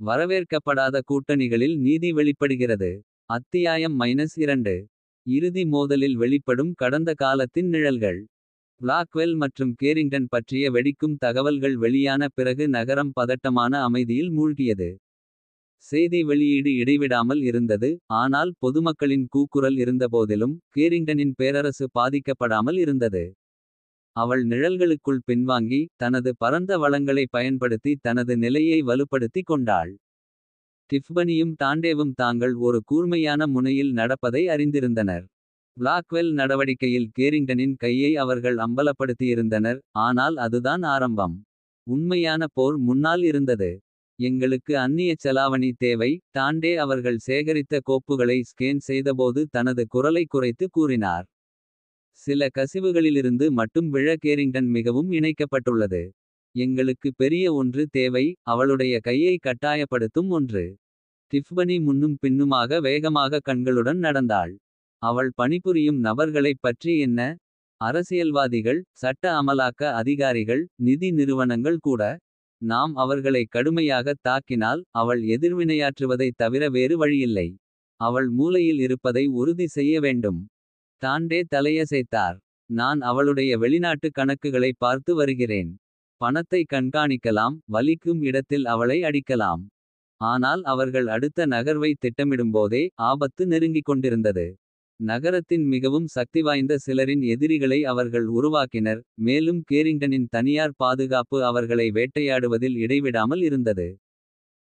வரவேற்கப்படாத கூட்டணிகளில் நீதி வெளிப்படுகிறது. அத்தியாயம் -2. இறுதி மோதலில் வெளிப்படும் கடந்த காலத்தின் நிழல்கள். பிளாக்வெல் மற்றும் கேரிங்டன் பற்றிய வெடிக்கும் தகவல்கள் வெளியான பிறகு நகரம் பதட்டமான அமைதியில் மூழ்கியது. செய்தி வெளியீடு இடைவிடாமல் இருந்தது. ஆனால் பொதுமக்களின் கூக்குரல் இருந்தபோதிலும் கேரிங்டனின் பேரரசு பாதிக்கப்படாமல் இருந்தது. அவள் நிழல்களுக்குள் பின்வாங்கி தனது பரந்த வளங்களை பயன்படுத்தி தனது நிலையை வலுப்படுத்தி கொண்டாள். டிஃபனியும் டாண்டேவும் தாங்கள் ஒரு கூர்மையான முனையில் நடப்பதை அறிந்திருந்தனர். பிளாக்வெல் நடவடிக்கையில் கேரிங்டனின் கையை அவர்கள் அம்பலப்படுத்தியிருந்தனர். ஆனால் அதுதான் ஆரம்பம். உண்மையான போர் முன்னால் இருந்தது. எங்களுக்கு அந்நிய செலாவணி தேவை. டாண்டே அவர்கள் சேகரித்த கோப்புகளை ஸ்கேன் செய்தபோது தனது குரலை குறைத்து கூறினார். சில கசிவுகளிலிருந்து மட்டும் விழ கேரிங்டன் மிகவும் இணைக்கப்பட்டுள்ளது. எங்களுக்கு பெரிய ஒன்று தேவை. அவளுடைய கையை கட்டாயப்படுத்தும் ஒன்று. டிஃபனி முன்னும் பின்னுமாக வேகமாக கண்களுடன் நடந்தாள். அவள் பணிபுரியும் நபர்களைப் பற்றி என்ன? அரசியல்வாதிகள், சட்ட அமலாக்க அதிகாரிகள், நிதி நிறுவனங்கள் கூட. நாம் அவர்களை கடுமையாக தாக்கினால் அவள் எதிர்வினையாற்றுவதைத் தவிர வேறு வழியில்லை. அவள் மூலையில் இருப்பதை உறுதி செய்ய வேண்டும். டாண்டே தலையசைத்தார். நான் அவளுடைய வெளிநாட்டு கணக்குகளை பார்த்து வருகிறேன். பணத்தை கண்காணிக்கலாம். வலிக்கும் இடத்தில் அவளை அடிக்கலாம். ஆனால் அவர்கள் அடுத்த நகர்வை திட்டமிடும்போதே ஆபத்து நெருங்கிக் கொண்டிருந்தது. நகரத்தின் மிகவும் சக்திவாய்ந்த சிலரின் எதிரிகளை அவர்கள் உருவாக்கினர். மேலும் கேரிங்டனின் தனியார் பாதுகாப்பு அவர்களை வேட்டையாடுவதில் இடைவிடாமல் இருந்தது.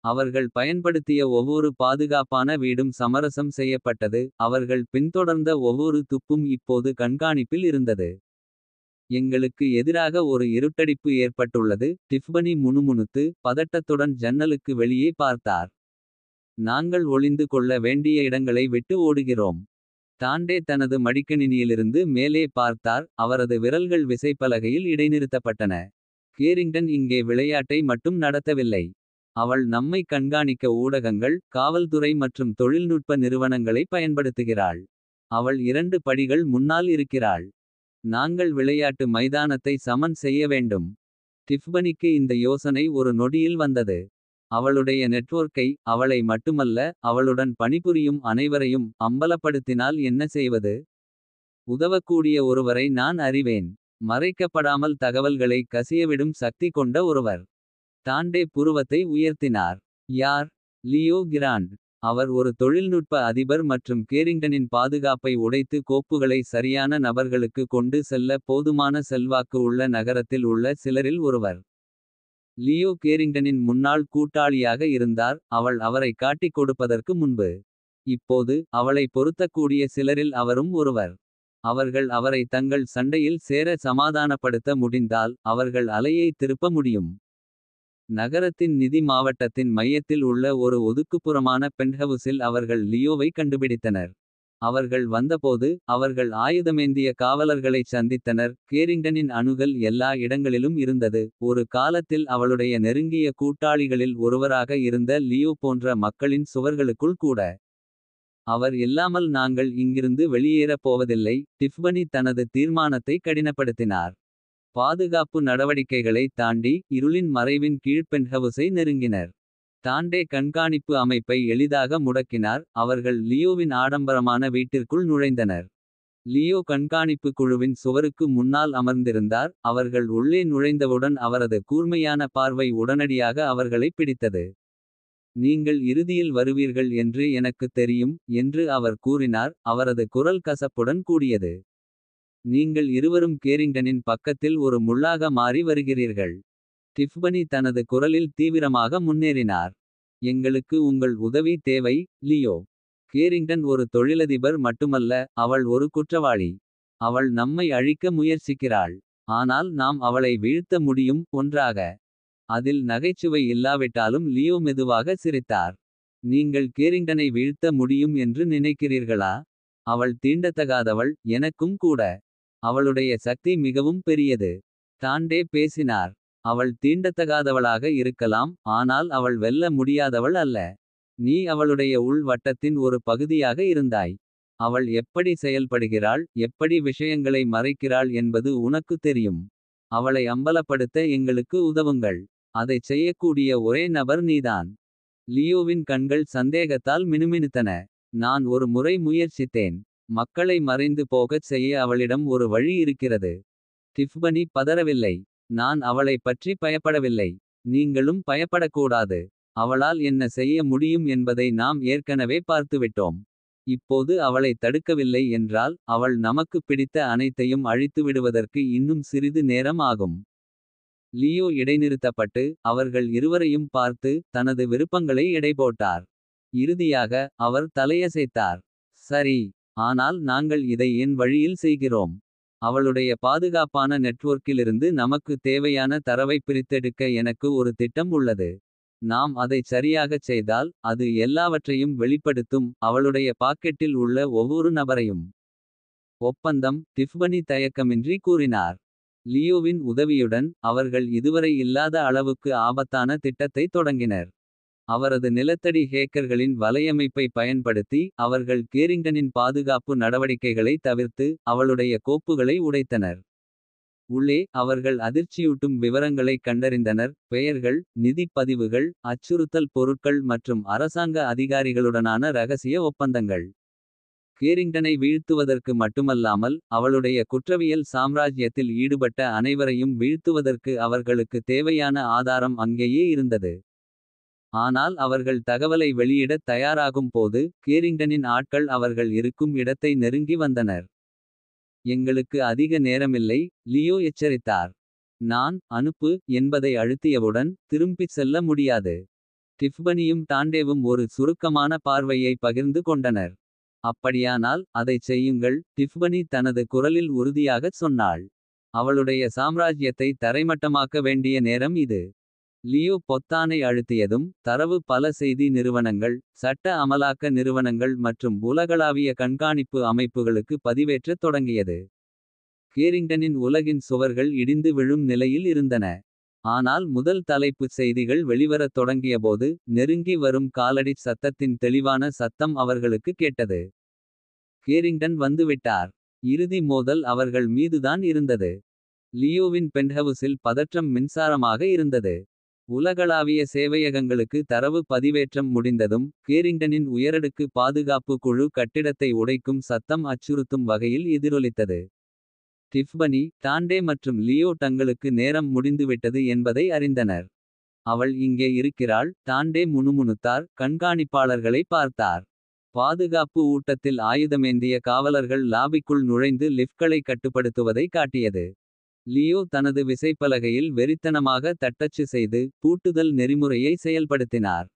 அவர்கள் பயன்படுத்திய ஒவ்வொரு பாதுகாப்பான வீடும் சமரசம் செய்யப்பட்டது. அவர்கள் பின்தொடர்ந்த ஒவ்வொரு துப்பும் இப்போது கண்காணிப்பில் இருந்தது. எங்களுக்கு எதிராக ஒரு இருட்டடிப்பு ஏற்பட்டுள்ளது. டிஃபனி முணுமுணுத்து பதட்டத்துடன் ஜன்னலுக்கு வெளியே பார்த்தார். நாங்கள் ஒளிந்து கொள்ள வேண்டிய இடங்களை விட்டு ஓடுகிறோம். டாண்டே தனது மடிக்கணினியிலிருந்து மேலே பார்த்தார். அவரது விரல்கள் விசைப்பலகையில் இடைநிறுத்தப்பட்டன. கேரிங்டன் இங்கே விளையாட்டை மட்டும் நடத்தவில்லை. அவள் நம்மை கண்காணிக்க ஊடகங்கள், காவல்துறை மற்றும் தொழில்நுட்ப நிறுவனங்களை பயன்படுத்துகிறாள். அவள் 2 படிகள் முன்னால் இருக்கிறாள். நாங்கள் விளையாட்டு மைதானத்தை சமன் செய்ய வேண்டும். டிஃபனிக்கு இந்த யோசனை ஒரு நொடியில் வந்தது. அவளுடைய நெட்வொர்க்கை, அவளை மட்டுமல்ல அவளுடன் பணிபுரியும் அனைவரையும் அம்பலப்படுத்தினால் என்ன செய்வது? உதவக்கூடிய ஒருவரை நான் அறிவேன். மறைக்கப்படாமல் தகவல்களை கசியவிடும் சக்தி கொண்ட ஒருவர். டாண்டே புருவத்தை உயர்த்தினார். யார்? Leo grand. அவர் ஒரு தொழில்நுட்ப அதிபர் மற்றும் கேரிங்டனின் பாதுகாப்பை உடைத்து கோப்புகளை சரியான நபர்களுக்கு கொண்டு செல்ல போதுமான செல்வாக்கு உள்ள நகரத்தில் உள்ள சிலரில் ஒருவர். லியோ கேரிங்டனின் முன்னாள் கூட்டாளியாக இருந்தார். அவள் அவரை காட்டிக் கொடுப்பதற்கு முன்பு. இப்போது அவளை பொருத்தக்கூடிய சிலரில் அவரும் ஒருவர். அவர்கள் அவரை தங்கள் சண்டையில் சேர சமாதானப்படுத்த முடிந்தால் அவர்கள் அலையை திருப்ப முடியும். நகரத்தின் நிதி மாவட்டத்தின் மையத்தில் உள்ள ஒரு ஒதுக்குப்புறமான பென்ட்ஹவுஸில் அவர்கள் லியோவை கண்டுபிடித்தனர். அவர்கள் வந்தபோது அவர்கள் ஆயுதமேந்திய காவலர்களைச் சந்தித்தனர். கேரிங்டனின் அணுகல் எல்லா இடங்களிலும் இருந்தது. ஒரு காலத்தில் அவளுடைய நெருங்கிய கூட்டாளிகளில் ஒருவராக இருந்த லியோ போன்ற மக்களின் சுவர்களுக்குள் கூட. அவர் இல்லாமல் நாங்கள் இங்கிருந்து வெளியேறப் போவதில்லை. டிஃபனி தனது தீர்மானத்தை கடினப்படுத்தினார். பாதுகாப்பு நடவடிக்கைகளை தாண்டி இருளின் மறைவின் கீழ் பென்ட்ஹவுஸை நெருங்கினர். டாண்டே கண்காணிப்பு அமைப்பை எளிதாக முடக்கினார். அவர்கள் லியோவின் ஆடம்பரமான வீட்டிற்குள் நுழைந்தனர். லியோ கண்காணிப்பு குழுவின் சுவருக்கு முன்னால் அமர்ந்திருந்தார். அவர்கள் உள்ளே நுழைந்தவுடன் அவரது கூர்மையான பார்வை உடனடியாக அவர்களை பிடித்தது. நீங்கள் இறுதியில் வருவீர்கள் என்று எனக்குத் தெரியும் என்று அவர் கூறினார். அவரது குரல் கசப்புடன் கூடியது. நீங்கள் இருவரும் கேரிங்டனின் பக்கத்தில் ஒரு முள்ளாக மாறி வருகிறீர்கள். டிஃபனி தனது குரலில் தீவிரமாக முன்னேறினார். எங்களுக்கு உங்கள் உதவி தேவை, லியோ. கேரிங்டன் ஒரு தொழிலதிபர் மட்டுமல்ல, அவள் ஒரு குற்றவாளி. அவள் நம்மை அழிக்க முயற்சிக்கிறாள். ஆனால் நாம் அவளை வீழ்த்த முடியும், ஒன்றாக. அதில் நகைச்சுவை இல்லாவிட்டாலும் லியோ மெதுவாக சிரித்தார். நீங்கள் கேரிங்டனை வீழ்த்த முடியும் என்று நினைக்கிறீர்களா? அவள் தீண்டத்தகாதவள், எனக்கும் கூட. அவளுடைய சக்தி மிகவும் பெரியது. டாண்டே பேசினார். அவள் தீண்டத்தகாதவளாக இருக்கலாம். ஆனால் அவள் வெல்ல முடியாதவள் அல்ல. நீ அவளுடைய உள் வட்டத்தின் ஒரு பகுதியாக இருந்தாய். அவள் எப்படி செயல்படுகிறாள், எப்படி விஷயங்களை மறைக்கிறாள் என்பது உனக்கு தெரியும். அவளை அம்பலப்படுத்த எங்களுக்கு உதவுங்கள். அதைச் செய்யக்கூடிய ஒரே நபர் நீதான். லியோவின் கண்கள் சந்தேகத்தால் மினுமினுத்தன. நான் ஒரு முறை முயற்சித்தேன். மக்களை மறைந்து போகச் செய்ய அவளிடம் ஒரு வழி இருக்கிறது. டிஃபனி பதறவில்லை. நான் அவளைப் பற்றி பயப்படவில்லை. நீங்களும் பயப்படக்கூடாது. அவளால் என்ன செய்ய முடியும் என்பதை நாம் ஏற்கனவே பார்த்துவிட்டோம். இப்போது அவளை தடுக்கவில்லை என்றால் அவள் நமக்கு பிடித்த அனைத்தையும் அழித்து விடுவதற்கு இன்னும் சிறிது நேரம் ஆகும். லியோ இடைநிறுத்தப்பட்டு அவர்கள் இருவரையும் பார்த்து தனது விருப்பங்களை எடை போட்டார். இறுதியாக அவர் தலையசைத்தார். சரி. ஆனால் நாங்கள் இதை என் வழியில் செய்கிறோம். அவளுடைய பாதுகாப்பான நெட்வொர்க்கிலிருந்து நமக்கு தேவையான தரவை பிரித்தெடுக்க எனக்கு ஒரு திட்டம் உள்ளது. நாம் அதைச் சரியாகச் செய்தால் அது எல்லாவற்றையும் வெளிப்படுத்தும். அவளுடைய பாக்கெட்டில் உள்ள ஒவ்வொரு நபரையும். ஒப்பந்தம். டிஃபனி தயக்கமின்றி கூறினார். லியோவின் உதவியுடன் அவர்கள் இதுவரை இல்லாத அளவுக்கு ஆபத்தான திட்டத்தை தொடங்கினர். அவரது நிலத்தடி ஹேக்கர்களின் வலையமைப்பை பயன்படுத்தி அவர்கள் கேரிங்டனின் பாதுகாப்பு நடவடிக்கைகளை தவிர்த்து அவளுடைய கோப்புகளை உடைத்தனர். உள்ளே அவர்கள் அதிர்ச்சியூட்டும் விவரங்களைக் கண்டறிந்தனர். பெயர்கள், நிதிப் பதிவுகள், அச்சுறுத்தல் பொருட்கள் மற்றும் அரசாங்க அதிகாரிகளுடனான ரகசிய ஒப்பந்தங்கள். கேரிங்டனை வீழ்த்துவதற்கு மட்டுமல்லாமல் அவளுடைய குற்றவியல் சாம்ராஜ்யத்தில் ஈடுபட்ட அனைவரையும் வீழ்த்துவதற்கு அவர்களுக்கு தேவையான ஆதாரம் அங்கேயே இருந்தது. ஆனால் அவர்கள் தகவலை வெளியிடத் தயாராகும் போது கேரிங்டனின் ஆட்கள் அவர்கள் இருக்கும் இடத்தை நெருங்கி வந்தனர். எங்களுக்கு அதிக நேரமில்லை. லியோ எச்சரித்தார். நான் அனுப்பு என்பதை அழுத்தியவுடன் திரும்பிச் செல்ல முடியாது. டிஃபனியும் டாண்டேவும் ஒரு சுருக்கமான பார்வையை பகிர்ந்து கொண்டனர். அப்படியானால் அதைச் செய்யுங்கள். டிஃபனி தனது குரலில் உறுதியாகச் சொன்னாள். அவளுடைய சாம்ராஜ்யத்தை தரைமட்டமாக்க வேண்டிய நேரம் இது. லியோ பொத்தானை அழுத்தியதும் தரவு பல செய்தி நிறுவனங்கள். சட்ட அமலாக்க நிறுவனங்கள் மற்றும் உலகளாவிய கண்காணிப்பு அமைப்புகளுக்கு பதிவேற்றத் தொடங்கியது. கேரிங்டனின் உலகின் சுவர்கள் இடிந்து விழும் நிலையில் இருந்தன. ஆனால் முதல் தலைப்புச் செய்திகள் வெளிவரத் தொடங்கியபோது நெருங்கி வரும் காலடிச் சத்தத்தின் தெளிவான சத்தம் அவர்களுக்கு கேட்டது. கேரிங்டன் வந்துவிட்டார். இறுதி மோதல் அவர்கள் மீதுதான் இருந்தது. லியோவின் பென்ட்ஹவுஸில் பதற்றம் மின்சாரமாக இருந்தது. உலகளாவிய சேவையகங்களுக்கு தரவு பதிவேற்றம் முடிந்ததும் கேரிங்டனின் உயரடுக்கு பாதுகாப்பு குழு கட்டிடத்தை உடைக்கும் சத்தம் அச்சுறுத்தும் வகையில் எதிரொலித்தது. டிஃபனி, டாண்டே மற்றும் லியோ தங்களுக்கு நேரம் முடிந்துவிட்டது என்பதை அறிந்தனர். அவள் இங்கே இருக்கிறாள். டாண்டே முணுமுணுத்தார். கண்காணிப்பாளர்களை பார்த்தார். பாதுகாப்பு ஊட்டத்தில் ஆயுதமேந்திய காவலர்கள் லாபிக்குள் நுழைந்து லிஃப்ட்களை கட்டுப்படுத்துவதை காட்டியது. லியோ தனது விசைப்பலகையில் வெறித்தனமாக தட்டச்சு செய்து பூட்டுதல் நெறிமுறையை செயல்படுத்தினார்.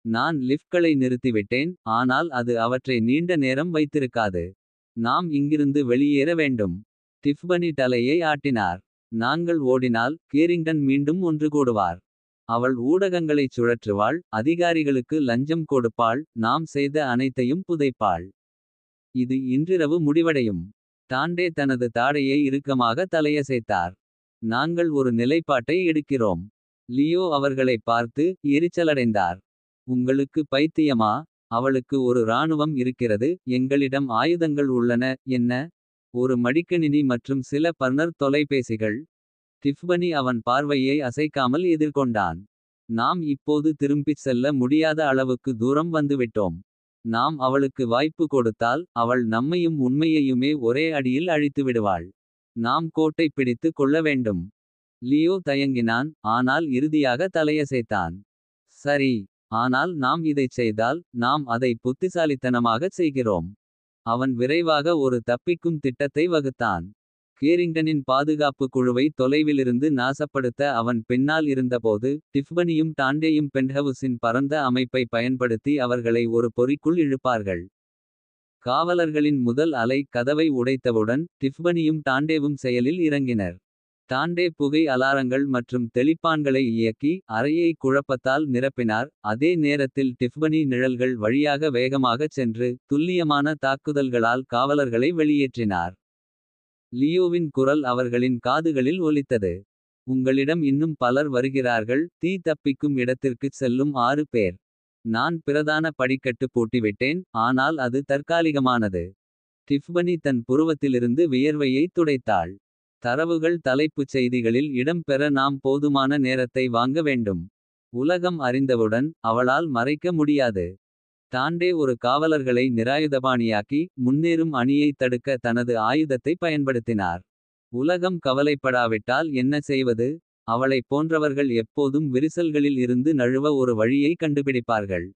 நான் லிஃப்ட்களை நிறுத்திவிட்டேன். ஆனால் அது அவற்றை நீண்ட நேரம் வைத்திருக்காது. நாம் இங்கிருந்து வெளியேற வேண்டும். டிஃபனி தலையை ஆட்டினார். நாங்கள் ஓடினால் கேரிங்டன் மீண்டும் ஒன்றுகூடுவார். அவள் ஊடகங்களைச் சுழற்றுவாள். அதிகாரிகளுக்கு லஞ்சம் கொடுப்பாள். நாம் செய்த அனைத்தையும் புதைப்பாள். இது இன்றிரவு முடிவடையும். டாண்டே தனது தாடையை இறுக்கமாக தலையசைத்தார். நாங்கள் ஒரு நிலைப்பாட்டை எடுக்கிறோம். லியோ அவர்களை பார்த்து எரிச்சலடைந்தார். உங்களுக்கு பைத்தியமா? அவளுக்கு ஒரு இராணுவம் இருக்கிறது. எங்களிடம் ஆயுதங்கள் உள்ளன. என்ன? ஒரு மடிக்கணினி மற்றும் சில பர்னர் தொலைபேசிகள். டிஃபனி அவன் பார்வையை அசைக்காமல் எதிர்கொண்டான். நாம் இப்போது திரும்பிச் செல்ல முடியாத அளவுக்கு தூரம் வந்துவிட்டோம். நாம் அவளுக்கு வாய்ப்பு கொடுத்தால் அவள் நம்மையும் உண்மையையுமே ஒரே அடியில் அழித்துவிடுவாள். நாம் கோட்டை பிடித்து கொள்ள வேண்டும். லியோ தயங்கினான். ஆனால் இறுதியாக தலையசைத்தான். சரி. ஆனால் நாம் இதைச் செய்தால் நாம் அதை புத்திசாலித்தனமாகச் செய்கிறோம். அவன் விரைவாக ஒரு தப்பிக்கும் திட்டத்தை வகுத்தான். கேரிங்டனின் பாதுகாப்பு குழுவை தொலைவிலிருந்து நாசப்படுத்த அவன் பின்னால் இருந்தபோது டிஃபனியும் டாண்டேயும் பென்ட்ஹவுஸின் பரந்த அமைப்பை பயன்படுத்தி அவர்களை ஒரு பொறிக்குள் இழுப்பார்கள். காவலர்களின் முதல் அலை கதவை உடைத்தவுடன் டிஃபனியும் டாண்டேவும் செயலில் இறங்கினர். டாண்டே புகை அலாரங்கள் மற்றும் தெளிப்பான்களை இயக்கி அறையை குழப்பத்தால் நிரப்பினார். அதே நேரத்தில் டிஃபனி நிழல்கள் வழியாக வேகமாகச் சென்று துல்லியமான தாக்குதல்களால் காவலர்களை வெளியேற்றினார். லியோவின் குரல் அவர்களின் காதுகளில் ஒலித்தது. உங்களிடம் இன்னும் பலர் வருகிறார்கள். தீ தப்பிக்கும் இடத்திற்குச் செல்லும் 6 பேர். நான் பிரதான படிக்கட்டு பூட்டிவிட்டேன். ஆனால் அது தற்காலிகமானது. டிஃபனி தன் புருவத்திலிருந்து வியர்வையை துடைத்தாள். தரவுகள் தலைப்புச் செய்திகளில் இடம் பெற நாம் போதுமான நேரத்தை வாங்க வேண்டும். உலகம் அறிந்தவுடன் அவளால் மறைக்க முடியாது. டாண்டே ஒரு காவலர்களை நிராயுதபாணியாக்கி. முன்னேறும் அணியை தடுக்க தனது ஆயுதத்தை பயன்படுத்தினார். உலகம் கவலைப்படாவிட்டால் என்ன செய்வது. அவளைப் போன்றவர்கள் எப்போதும் விரிசல்களில் இருந்து நழுவ ஒரு வழியை கண்டுபிடிப்பார்கள்.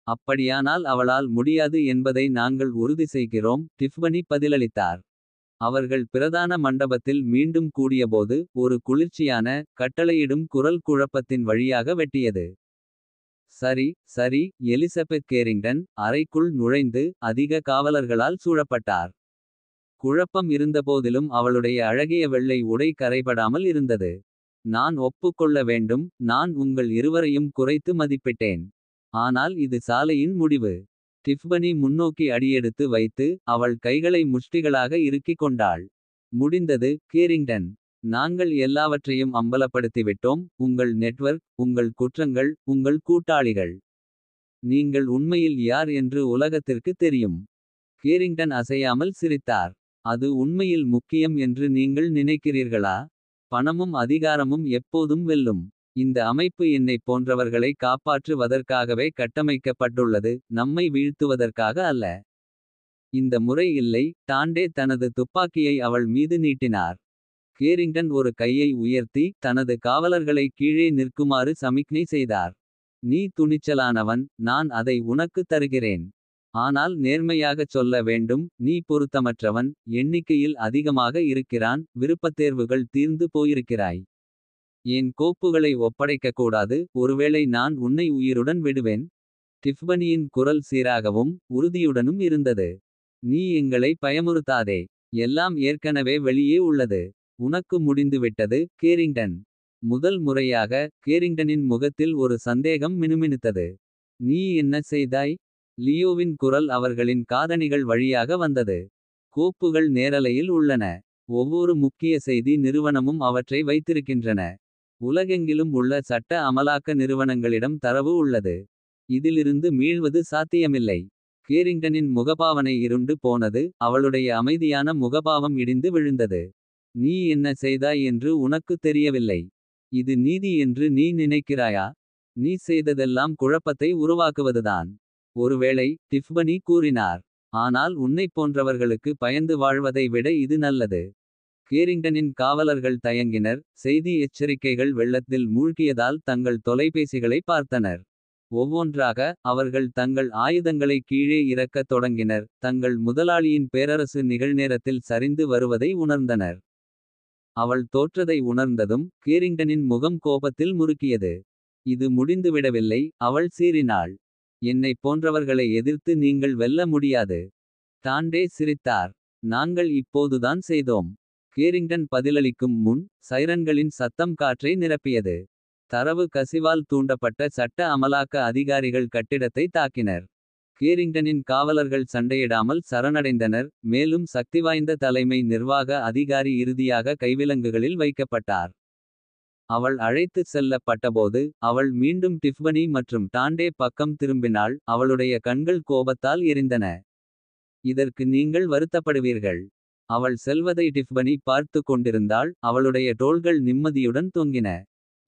அப்படியானால் அவளால் முடியாது என்பதை நாங்கள் உறுதி செய்கிறோம். டிஃப்வனி பதிலளித்தார். அவர்கள் பிரதான மண்டபத்தில் மீண்டும் கூடியபோது. ஒரு குளிர்ச்சியான கட்டளையிடும் குரல் குழப்பத்தின் வழியாக வெட்டியது. சரி சரி. எலிசபெத் கேரிங்டன் அறைக்குள் நுழைந்து. அதிக காவலர்களால் சூழப்பட்டார். குழப்பம் இருந்தபோதிலும் அவளுடைய அழகிய வெள்ளை உடை கரைபடாமல் இருந்தது. நான் ஒப்புக்கொள்ள வேண்டும். நான் உங்கள் இருவரையும் குறைத்து மதிப்பிட்டேன். ஆனால் இது சாலையின் முடிவு. டிஃப்வனி முன்னோக்கி அடியெடுத்து வைத்து. அவள் கைகளை முஷ்டிகளாக இறுக்கிக் கொண்டாள். முடிந்தது கேரிங்டன். நாங்கள் எல்லாவற்றையும் அம்பலப்படுத்திவிட்டோம். உங்கள் நெட்வொர்க், உங்கள் குற்றங்கள், உங்கள் கூட்டாளிகள். நீங்கள் உண்மையில் யார் என்று உலகத்திற்கு தெரியும். கேரிங்டன் அசையாமல் சிரித்தார். அது உண்மையில் முக்கியம் என்று நீங்கள் நினைக்கிறீர்களா. பணமும் அதிகாரமும் எப்போதும் வெல்லும். இந்த அமைப்பு என்னைப் போன்றவர்களை காப்பாற்றுவதற்காகவே கட்டமைக்கப்பட்டுள்ளது. நம்மை வீழ்த்துவதற்காக அல்ல. இந்த முறை இல்லை. டாண்டே தனது துப்பாக்கியை அவள் மீது நீட்டினார். கேரிங்டன் ஒரு கையை உயர்த்தி. தனது காவலர்களை கீழே நிற்குமாறு சமிக்ஞை செய்தார். நீ துணிச்சலானவன். நான் அதை உனக்கு தருகிறேன். ஆனால் நேர்மையாகச் சொல்ல வேண்டும். நீ பொருத்தமற்றவன். எண்ணிக்கையில் அதிகமாக இருக்கிறான். விருப்பத்தேர்வுகள் தீர்ந்து போயிருக்கிறாய். என் கோப்புகளை ஒப்படைக்கக்கூடாது. ஒருவேளை நான் உன்னை உயிருடன் விடுவேன். டிஃப்வனியின் குரல் சீராகவும் உறுதியுடனும் இருந்தது. நீ எங்களை பயமுறுத்தாதே. எல்லாம் ஏற்கனவே வெளியே உள்ளது. உனக்கு முடிந்துவிட்டது கேரிங்டன். முதல் முறையாக கேரிங்டனின் முகத்தில் ஒரு சந்தேகம் மினுமினுத்தது. நீ என்ன செய்தாய். லியோவின் குரல் அவர்களின் காதணிகள் வழியாக வந்தது. கோப்புகள் நேரலையில் உள்ளன. ஒவ்வொரு முக்கிய செய்தி நிறுவனமும் அவற்றை வைத்திருக்கின்றன. உலகெங்கிலும் உள்ள சட்ட அமலாக்க நிறுவனங்களிடம் தரவு உள்ளது. இதிலிருந்து மீள்வது சாத்தியமில்லை. கேரிங்டனின் முகபாவனை இருண்டு போனது. அவளுடைய அமைதியான முகபாவம் இடிந்து விழுந்தது. நீ என்ன செய்தாய் என்று உனக்கு தெரியவில்லை. இது நீதி என்று நீ நினைக்கிறாயா. நீ செய்ததெல்லாம் குழப்பத்தை உருவாக்குவதுதான். ஒருவேளை டிஃப்வனி கூறினார். ஆனால் உன்னைப் போன்றவர்களுக்கு பயந்து வாழ்வதை விட இது நல்லது. கேரிங்டனின் காவலர்கள் தயங்கினர். செய்தி எச்சரிக்கைகள் வெள்ளத்தில் மூழ்கியதால் தங்கள் தொலைபேசிகளை பார்த்தனர். ஒவ்வொன்றாக அவர்கள் தங்கள் ஆயுதங்களை கீழே இறக்கத் தொடங்கினர். தங்கள் முதலாளியின் பேரரசு நிகழ்நேரத்தில் சரிந்து வருவதை உணர்ந்தனர். அவள் தோற்றதை உணர்ந்ததும் கேரிங்டனின் முகம் கோபத்தில் முறுக்கியது. இது முடிந்துவிடவில்லை. அவள் சீறினாள். என்னைப் போன்றவர்களை எதிர்த்து நீங்கள் வெல்ல முடியாது. டாண்டே சிரித்தார். நாங்கள் இப்போதுதான் செய்தோம். கேரிங்டன் பதிலளிக்கும் முன் சைரன்களின் சத்தம் காற்றை நிரப்பியது. தரவு கசிவால் தூண்டப்பட்ட சட்ட அமலாக்க அதிகாரிகள் கட்டிடத்தை தாக்கினர். கேரிங்டனின் காவலர்கள் சண்டையிடாமல் சரணடைந்தனர். மேலும் சக்திவாய்ந்த தலைமை நிர்வாக அதிகாரி இறுதியாக கைவிலங்குகளில் வைக்கப்பட்டார். அவள் அழைத்துச் செல்லப்பட்டபோது. அவள் மீண்டும் டிஃப்வனி மற்றும் டாண்டே பக்கம் திரும்பினாள். அவளுடைய கண்கள் கோபத்தால் எரிந்தன. இதற்கு நீங்கள் வருத்தப்படுவீர்கள். அவள் செல்வதை டிஃப்வனி பார்த்து கொண்டிருந்தாள். அவளுடைய தோள்கள் நிம்மதியுடன் தொங்கின.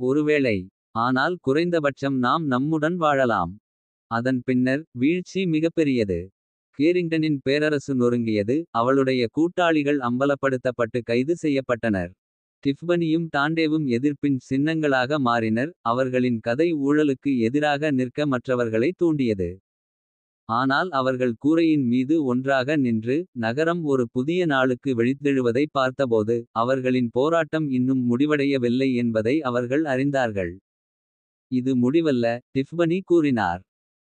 ஒருவேளை. ஆனால் குறைந்தபட்சம் நாம் நம்முடன் வாழலாம். அதன் பின்னர் வீழ்ச்சி மிகப்பெரியது. கேரிங்டனின் பேரரசு நொறுங்கியது. அவளுடைய கூட்டாளிகள் அம்பலப்படுத்தப்பட்டு கைது செய்யப்பட்டனர். டிஃப்வனியும் டாண்டேவும் எதிர்ப்பின் சின்னங்களாக மாறினர். அவர்களின் கதை ஊழலுக்கு எதிராக நிற்க மற்றவர்களை தூண்டியது. ஆனால் அவர்கள் கூரையின் மீது ஒன்றாக நின்று. நகரம் ஒரு புதிய நாளுக்கு விழித்தெழுவதை பார்த்தபோது. அவர்களின் போராட்டம் இன்னும் முடிவடையவில்லை என்பதை அவர்கள் அறிந்தார்கள். இது முடிவல்ல. டிஃப்வனி கூறினார்.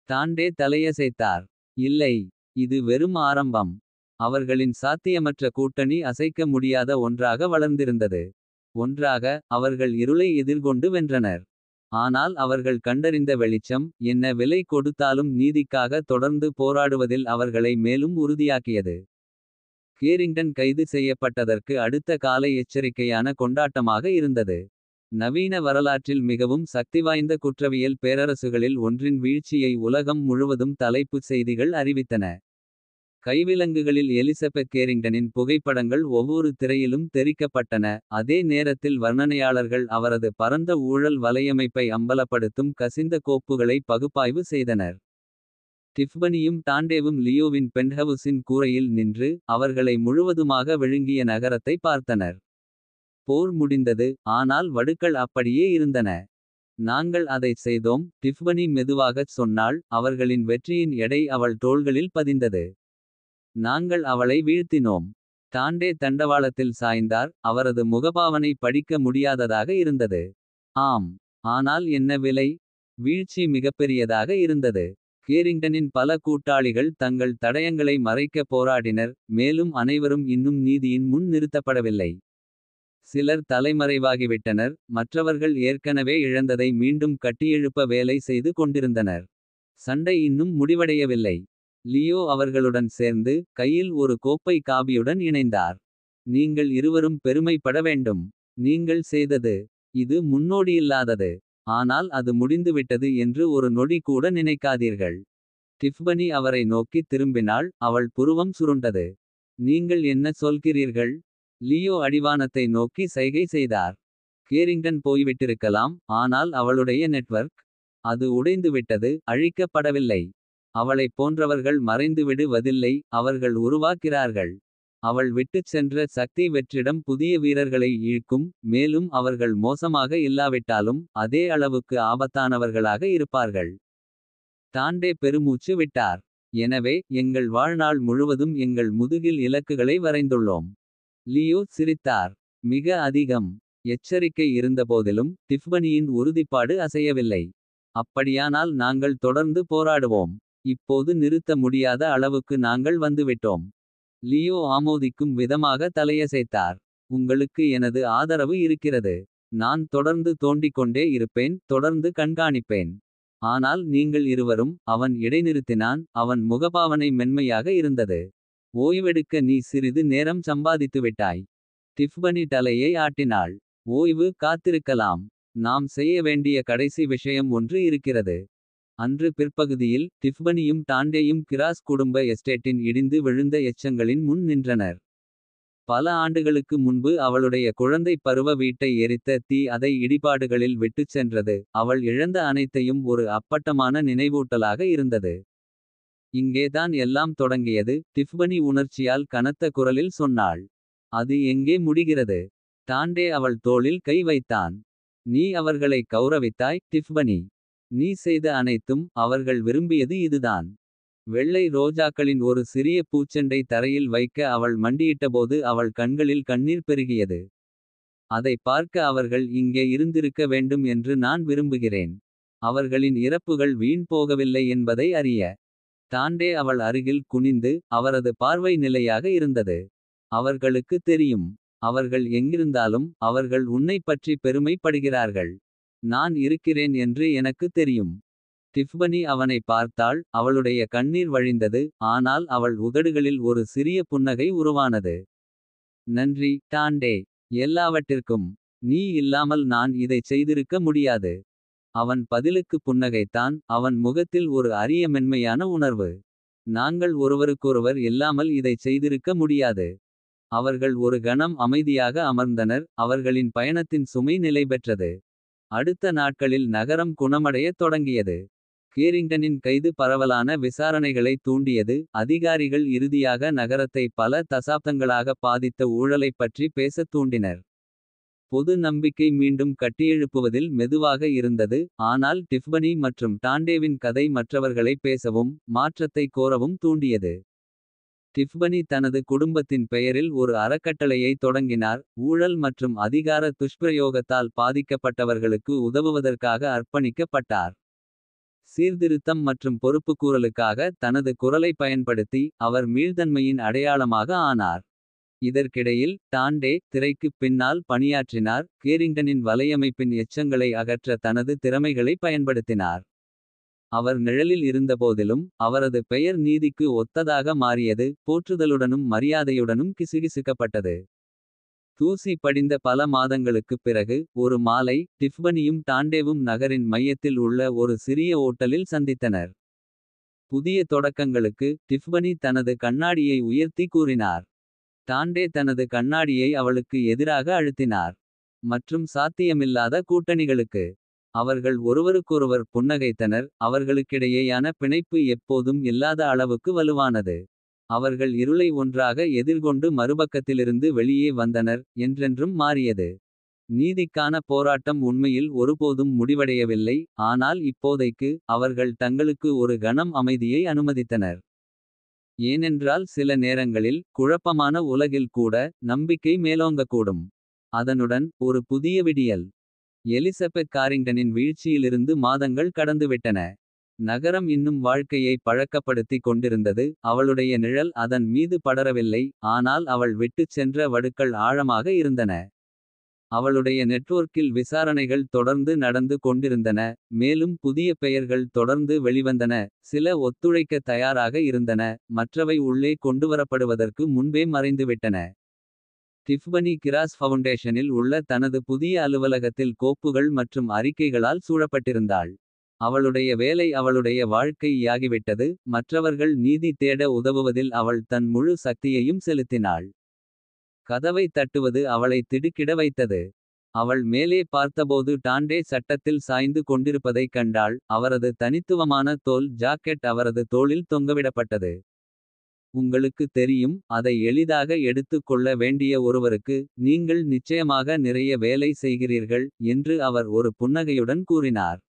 டாண்டே தலையசைத்தார். இல்லை. இது வெறும் ஆரம்பம். அவர்களின் சாத்தியமற்ற கூட்டணி அசைக்க முடியாத ஒன்றாக வளர்ந்திருந்தது. ஒன்றாக அவர்கள் இருளை எதிர்கொண்டு வென்றனர். ஆனால் அவர்கள் கண்டறிந்த வெளிச்சம். என்ன விலை கொடுத்தாலும் நீதிக்காக தொடர்ந்து போராடுவதில் அவர்களை மேலும் உறுதியாக்கியது. கேரிங்டன் கைது செய்யப்பட்டதற்கு அடுத்த காலை எச்சரிக்கையான கொண்டாட்டமாக இருந்தது. நவீன வரலாற்றில் மிகவும் சக்திவாய்ந்த குற்றவியல் பேரரசுகளில் ஒன்றின் வீழ்ச்சியை உலகம் முழுவதும் தலைப்புச் செய்திகள் அறிவித்தன. கைவிலங்குகளில் எலிசபெத் கேரிங்டனின் புகைப்படங்கள் ஒவ்வொரு திரையிலும் தெரிக்கப்பட்டன. அதே நேரத்தில் வர்ணனையாளர்கள் அவரது பரந்த ஊழல் வலையமைப்பை அம்பலப்படுத்தும் கசிந்த கோப்புகளை பகுப்பாய்வு செய்தனர். டிஃப்பனியும் டாண்டேவும் லியோவின் பென்ட்ஹவுஸின் கூரையில் நின்று. அவர்களை முழுவதுமாக விழுங்கிய நகரத்தை பார்த்தனர். போர் முடிந்தது, ஆனால் வடுக்கள் அப்படியே இருந்தன. நாங்கள் அதைச் செய்தோம், டிஃப்பனி மெதுவாகச் சொன்னாள். அவர்களின் வெற்றியின் எடை அவள் தோள்களில் பதிந்தது. நாங்கள் அவளை வீழ்த்தினோம். டாண்டே தண்டவாளத்தில் சாய்ந்தார். அவரது முகபாவனை படிக்க முடியாததாக இருந்தது. ஆம், ஆனால் என்ன விலை. வீழ்ச்சி மிகப்பெரியதாக இருந்தது. கேரிங்டனின் பல கூட்டாளிகள் தங்கள் தடயங்களை மறைக்க போராடினர். மேலும் அனைவரும் இன்னும் நீதியின் முன் நிறுத்தப்படவில்லை. சிலர் தலைமறைவாகிவிட்டனர். மற்றவர்கள் ஏற்கனவே இழந்ததை மீண்டும் கட்டியெழுப்ப வேலை செய்து கொண்டிருந்தனர். சண்டை இன்னும் முடிவடையவில்லை. லியோ அவர்களுடன் சேர்ந்து கையில் ஒரு கோப்பை காபியுடன் இணைந்தார். நீங்கள் இருவரும் பெருமைப்பட வேண்டும். நீங்கள் செய்தது. இது முன்னோடியில்லாதது. ஆனால் அது முடிந்துவிட்டது என்று ஒரு நொடி கூட நினைக்காதீர்கள். டிஃப்பனி அவரை நோக்கி திரும்பினாள். அவள் புருவம் சுருண்டது. நீங்கள் என்ன சொல்கிறீர்கள். லியோ அடிவானத்தை நோக்கி சைகை செய்தார். கேரிங்டன் போய்விட்டிருக்கலாம், ஆனால் அவளுடைய நெட்வொர்க். அது உடைந்துவிட்டது, அழிக்கப்படவில்லை. அவளைப் போன்றவர்கள் மறைந்துவிடுவதில்லை, அவர்கள் உருவாக்கிறார்கள். அவள் விட்டுச் சென்ற சக்தி வெற்றிடம் புதிய வீரர்களை ஈர்க்கும். மேலும் அவர்கள் மோசமாக இல்லாவிட்டாலும் அதே அளவுக்கு ஆபத்தானவர்களாக இருப்பார்கள். டாண்டே பெருமூச்சு விட்டார். எனவே எங்கள் வாழ்நாள் முழுவதும் எங்கள் முதுகில் இலக்குகளை வரைந்துள்ளோம். லியோ சிரித்தார். மிக அதிகம். எச்சரிக்கை இருந்தபோதிலும் டிஃப்பனியின் உறுதிப்பாடு அசையவில்லை. அப்படியானால் நாங்கள் தொடர்ந்து போராடுவோம். இப்போது நிறுத்த முடியாத அளவுக்கு நாங்கள் வந்துவிட்டோம். லியோ ஆமோதிக்கும் விதமாக தலையசைத்தார். உங்களுக்கு எனது ஆதரவு இருக்கிறது. நான் தொடர்ந்து தோண்டிக்கொண்டே இருப்பேன், தொடர்ந்து கண்காணிப்பேன். ஆனால் நீங்கள் இருவரும். அவன் இடைநிறுத்தினான். அவன் முகபாவனை மென்மையாக இருந்தது. ஓய்வெடுக்க நீ சிறிது நேரம் சம்பாதித்துவிட்டாய். டிஃப்பனி தலையை ஆட்டினாள். ஓய்வு காத்திருக்கலாம். நாம் செய்ய வேண்டிய கடைசி விஷயம் ஒன்று இருக்கிறது. அன்று பிற்பகுதியில் டிஃப்பனியும் டாண்டேயும் கிராஸ் குடும்ப எஸ்டேட்டின் இடிந்து விழுந்த எச்சங்களின் முன் நின்றனர். பல ஆண்டுகளுக்கு முன்பு அவளுடைய குழந்தை பருவ வீட்டை எரித்த தீ அதை இடிபாடுகளில் விட்டுச் சென்றது. அவள் இழந்த அனைத்தையும் ஒரு அப்பட்டமான நினைவூட்டலாக இருந்தது. இங்கேதான் எல்லாம் தொடங்கியது. டிஃப்பனி உணர்ச்சியால் கனத்த குரலில் சொன்னாள். அது எங்கே முடிகிறது. டாண்டே அவள் தோளில் கை வைத்தான். நீ அவர்களை கௌரவித்தாய், டிஃப்பனி. நீ செய்த அனைத்தும். அவர்கள் விரும்பியது இதுதான். வெள்ளை ரோஜாக்களின் ஒரு சிறிய பூச்செண்டை தரையில் வைக்க அவள் மண்டியிட்டபோது அவள் கண்களில் கண்ணீர் பெருகியது. அதை பார்க்க அவர்கள் இங்கே இருந்திருக்க வேண்டும் என்று நான் விரும்புகிறேன். அவர்களின் இறப்புகள் வீண் போகவில்லை என்பதை அறிய. டாண்டே அவள் அருகில் குனிந்து. அவரது பார்வை நிலையாக இருந்தது. அவர்களுக்கு தெரியும். அவர்கள் எங்கிருந்தாலும் அவர்கள் உன்னைப் பற்றி பெருமைப்படுகிறார்கள். நான் இருக்கிறேன் என்று எனக்கு தெரியும். டிஃப்பனி அவனை பார்த்தாள். அவளுடைய கண்ணீர் வழிந்தது. ஆனால் அவள் உதடுகளில் ஒரு சிறிய புன்னகை உருவானது. நன்றி, டாண்டே. எல்லாவற்றிற்கும். நீ இல்லாமல் நான் இதைச் செய்திருக்க முடியாது. அவன் பதிலுக்கு புன்னகைத்தான். அவன் முகத்தில் ஒரு அரிய மென்மையான உணர்வு. நாங்கள் ஒருவருக்கொருவர் இல்லாமல் இதைச் செய்திருக்க முடியாது. அவர்கள் ஒரு கணம் அமைதியாக அமர்ந்தனர். அவர்களின் பயணத்தின் சுமை நிலைபெற்றது. அடுத்த நாட்களில் நகரம் குணமடையத் தொடங்கியது. கேரிங்டனின் கைது பரவலான விசாரணைகளை தூண்டியது. அதிகாரிகள் இறுதியாக நகரத்தை பல தசாப்தங்களாக பாதித்த ஊழலைப் பற்றி பேசத் தூண்டினர். பொது நம்பிக்கை மீண்டும் கட்டியெழுப்புவதில் மெதுவாக இருந்தது. ஆனால் டிஃப்பனி மற்றும் டாண்டேவின் கதை மற்றவர்களை பேசவும். மாற்றத்தை கோரவும் தூண்டியது. டிஃப்பனி தனது குடும்பத்தின் பெயரில் ஒரு அறக்கட்டளையை தொடங்கினார். ஊழல் மற்றும் அதிகார துஷ்பிரயோகத்தால் பாதிக்கப்பட்டவர்களுக்கு உதவுவதற்காக அர்ப்பணிக்கப்பட்டார். சீர்திருத்தம் மற்றும் பொறுப்புக்கூறலுக்காக தனது குரலை பயன்படுத்தி. அவர் மீள்தன்மையின் அடையாளமாக ஆனார். இதற்கிடையில் டாண்டே திரைக்குப் பின்னால் பணியாற்றினார். கேரிங்டனின் வலையமைப்பின் எச்சங்களை அகற்ற தனது திறமைகளை பயன்படுத்தினார். அவர் நிழலில் இருந்தபோதிலும் அவரது பெயர் நீதிக்கு ஒத்ததாக மாறியது. போற்றுதலுடனும் மரியாதையுடனும் கிசுகிசுக்கப்பட்டது. தூசி படிந்த பல மாதங்களுக்குப் பிறகு ஒரு மாலை. டிஃப்பனியும் டாண்டேவும் நகரின் மையத்தில் உள்ள ஒரு சிறிய ஓட்டலில் சந்தித்தனர். புதிய தொடக்கங்களுக்கு டிஃபனி தனது கண்ணாடியை உயர்த்தி கூறினார். டாண்டே தனது கண்ணாடியை அவளுக்கு எதிராக அழுத்தினார். மற்றும் சாத்தியமில்லாத கூட்டணிகளுக்கு. அவர்கள் ஒருவருக்கொருவர் புன்னகைத்தனர். அவர்களுக்கிடையேயான பிணைப்பு எப்போதும் இல்லாத அளவுக்கு வலுவானது. அவர்கள் இருளை ஒன்றாக எதிர்கொண்டு மறுபக்கத்திலிருந்து வெளியே வந்தனர். என்றென்றும் மாறியது. நீதிக்கான போராட்டம் உண்மையில் ஒருபோதும் முடிவடையவில்லை. ஆனால் இப்போதைக்கு அவர்கள் தங்களுக்கு ஒரு கணம் அமைதியை அனுமதித்தனர். ஏனென்றால் சில நேரங்களில் குழப்பமான உலகில் கூட நம்பிக்கை மேலோங்கக்கூடும். அதனுடன் ஒரு புதிய விடியல். எலிசபெத் காரிங்டனின் வீழ்ச்சியிலிருந்து மாதங்கள் கடந்துவிட்டன. நகரம் இன்னும் வாழ்க்கையை பழக்கப்படுத்திக் கொண்டிருந்தது. அவளுடைய நிழல் அதன் மீது படரவில்லை. ஆனால் அவள் விட்டுச் சென்ற வடுக்கள் ஆழமாக இருந்தன. அவளுடைய நெட்வொர்க்கில் விசாரணைகள் தொடர்ந்து நடந்து கொண்டிருந்தன. மேலும் புதிய பெயர்கள் தொடர்ந்து வெளிவந்தன. சில ஒத்துழைக்க தயாராக இருந்தன. மற்றவை உள்ளே கொண்டுவரப்படுவதற்கு முன்பே மறைந்துவிட்டன. டிஃபனி கிராஸ் ஃபவுண்டேஷனில் உள்ள தனது புதிய அலுவலகத்தில் கோப்புகள் மற்றும் அறிக்கைகளால் சூழப்பட்டிருந்தாள். அவளுடைய வேலை அவளுடைய வாழ்க்கை யாகிவிட்டது. மற்றவர்கள் நீதி தேட உதவுவதில் அவள் தன் முழு சக்தியையும் செலுத்தினாள். கதவை தட்டுவது அவளை திடுக்கிட வைத்தது. அவள் மேலே பார்த்தபோது டாண்டே சட்டத்தில் சாய்ந்து கொண்டிருப்பதைக் கண்டாள். அவரது தனித்துவமான தோல் ஜாக்கெட் அவரது தோளில் தொங்கவிடப்பட்டது. உங்களுக்கு தெரியும், அதை எளிதாக எடுத்துக் கொள்ள வேண்டிய ஒருவருக்கு. நீங்கள் நிச்சயமாக நிறைய வேலை செய்கிறீர்கள். என்று அவர் ஒரு புன்னகையுடன் கூறினார்.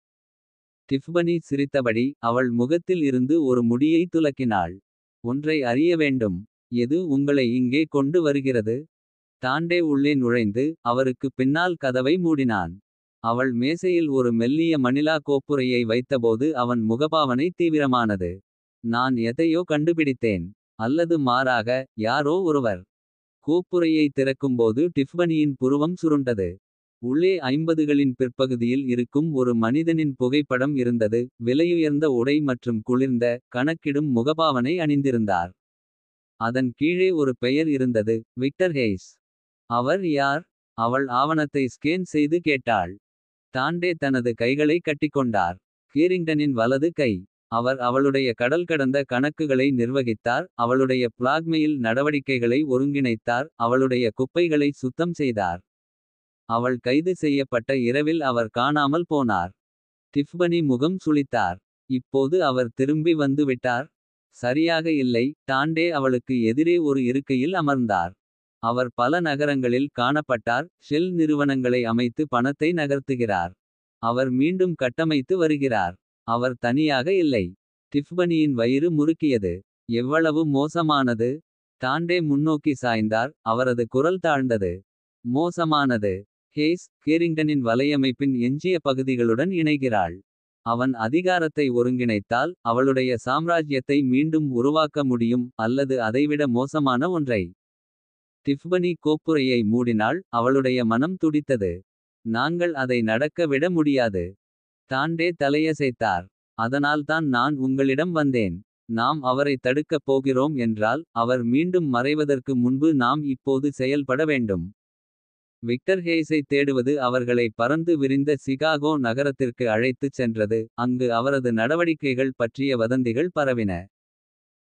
டிஃபனி சிரித்தபடி அவள் முகத்தில் இருந்து ஒரு முடியை துலக்கினாள். ஒன்றை அறிய வேண்டும். எது உங்களை இங்கே கொண்டு வருகிறது? டாண்டே உள்ளே நுழைந்து அவருக்கு பின்னால் கதவை மூடினான். அவள் மேசையில் ஒரு மெல்லிய மணிலா கோப்புரையை வைத்தபோது அவன் முகபாவனை தீவிரமானது. நான் எதையோ கண்டுபிடித்தேன். அல்லது மாறாக யாரோ ஒருவர். கோப்புரையை திறக்கும்போது டிஃபனியின் புருவம் சுருண்டது. உள்ளே 50களின் பிற்பகுதியில் இருக்கும் ஒரு மனிதனின் புகைப்படம் இருந்தது. விலையுயர்ந்த உடை மற்றும் குளிர்ந்த கணக்கிடும் முகபாவனை அணிந்திருந்தார். அதன் கீழே ஒரு பெயர் இருந்தது, விக்டர் ஹேய்ஸ். அவர் யார்? அவள் ஆவணத்தை ஸ்கேன் செய்து கேட்டாள். டாண்டே தனது கைகளை கட்டிக்கொண்டார். கேரிங்டனின் வலது கை. அவர் அவளுடைய கடல் கடந்த கணக்குகளை நிர்வகித்தார். அவளுடைய பிளாக்மெயில் நடவடிக்கைகளை ஒருங்கிணைத்தார். அவளுடைய குப்பைகளை சுத்தம் செய்தார். அவள் கைது செய்யப்பட்ட இரவில் அவர் காணாமல் போனார். டிஃபனி முகம் சுளித்தார். இப்போது அவர் திரும்பி வந்து விட்டார். சரியாக இல்லை. டாண்டே அவளுக்கு எதிரே ஒரு இருக்கையில் அமர்ந்தார். அவர் பல நகரங்களில் காணப்பட்டார். ஷெல் நிறுவனங்களை அமைத்து பணத்தை நகர்த்துகிறார். அவர் மீண்டும் கட்டமைத்து வருகிறார். அவர் தனியாக இல்லை. டிஃபனியின் வயிறு முறுக்கியது. எவ்வளவு மோசமானது. டாண்டே முன்னோக்கி சாய்ந்தார். அவரது குரல் தாழ்ந்தது. மோசமானது. ஹேய்ஸ் கேரிங்டனின் வலையமைப்பின் எஞ்சிய பகுதிகளுடன் இணைகிறாள். அவன் அதிகாரத்தை ஒருங்கிணைத்தால் அவளுடைய சாம்ராஜ்யத்தை மீண்டும் உருவாக்க முடியும். அல்லது அதைவிட மோசமான ஒன்றை. டிஃபனி கோப்புரையை மூடினாள். அவளுடைய மனம் துடித்தது. நாங்கள் அதை நடக்க விட முடியாது. டாண்டே தலையசைத்தார். அதனால்தான் நான் உங்களிடம் வந்தேன். நாம் அவரை தடுக்கப் போகிறோம் என்றால். அவர் மீண்டும் மறைவதற்கு முன்பு நாம் இப்போது செயல்பட வேண்டும். விக்டர் ஹேய்ஸை தேடுவது அவர்களை பறந்து விரிந்த சிகாகோ நகரத்திற்கு அழைத்துச் சென்றது. அங்கு அவரது நடவடிக்கைகள் பற்றிய வதந்திகள் பரவின.